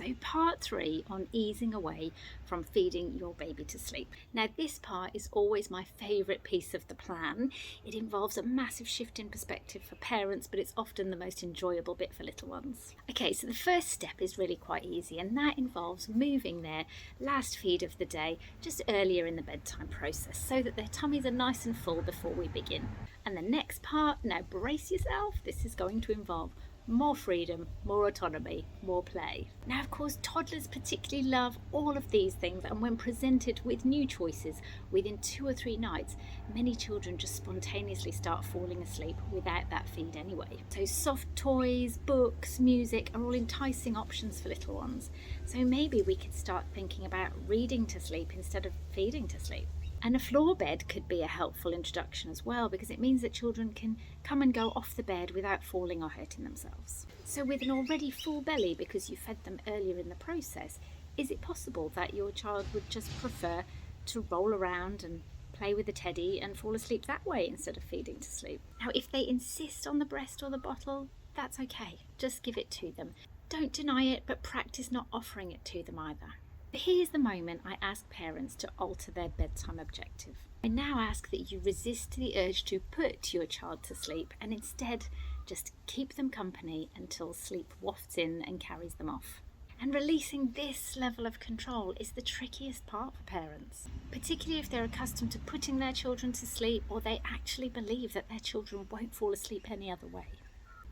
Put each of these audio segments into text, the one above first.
So part 3 on easing away from feeding your baby to sleep. Now this part is always my favourite piece of the plan. It involves a massive shift in perspective for parents, but it's often the most enjoyable bit for little ones. Okay, so the first step is really quite easy, and that involves moving their last feed of the day just earlier in the bedtime process so that their tummies are nice and full before we begin. And the next part, now brace yourself, this is going to involve more freedom, more autonomy, more play. Now, of course, toddlers particularly love all of these things, and when presented with new choices within 2 or 3 nights, many children just spontaneously start falling asleep without that feed anyway. So soft toys, books, music are all enticing options for little ones. So maybe we could start thinking about reading to sleep instead of feeding to sleep. And a floor bed could be a helpful introduction as well, because it means that children can come and go off the bed without falling or hurting themselves. So with an already full belly because you fed them earlier in the process, is it possible that your child would just prefer to roll around and play with the teddy and fall asleep that way instead of feeding to sleep? Now, if they insist on the breast or the bottle, that's okay. Just give it to them. Don't deny it, but practice not offering it to them either. Here's the moment I ask parents to alter their bedtime objective. I now ask that you resist the urge to put your child to sleep and instead just keep them company until sleep wafts in and carries them off. And releasing this level of control is the trickiest part for parents, particularly if they're accustomed to putting their children to sleep or they actually believe that their children won't fall asleep any other way.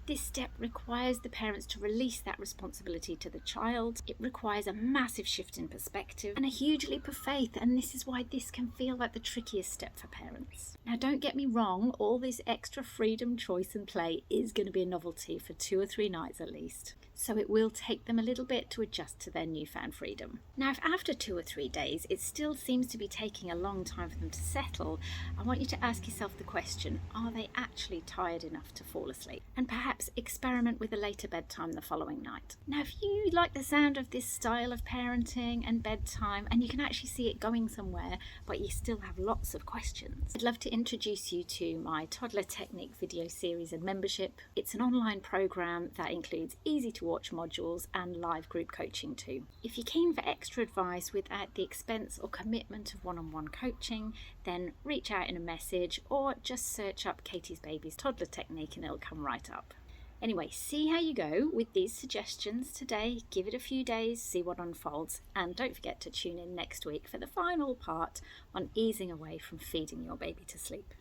This step requires the parents to release that responsibility to the child. It requires a massive shift in perspective and a huge leap of faith, and this is why this can feel like the trickiest step for parents. Now, don't get me wrong, all this extra freedom, choice and play is going to be a novelty for 2 or 3 nights at least. So it will take them a little bit to adjust to their newfound freedom. Now, if after 2 or 3 days it still seems to be taking a long time for them to settle, I want you to ask yourself the question, are they actually tired enough to fall asleep? And perhaps experiment with a later bedtime the following night. Now, if you like the sound of this style of parenting and bedtime, and you can actually see it going somewhere, but you still have lots of questions, I'd love to introduce you to my Toddler Technique video series and membership. It's an online program that includes easy to watch modules and live group coaching too. If you're keen for extra advice without the expense or commitment of one-on-one coaching, then reach out in a message or just search up Katie's Baby's Toddler Technique and it'll come right up. Anyway, see how you go with these suggestions today. Give it a few days, see what unfolds, and don't forget to tune in next week for the final part on easing away from feeding your baby to sleep.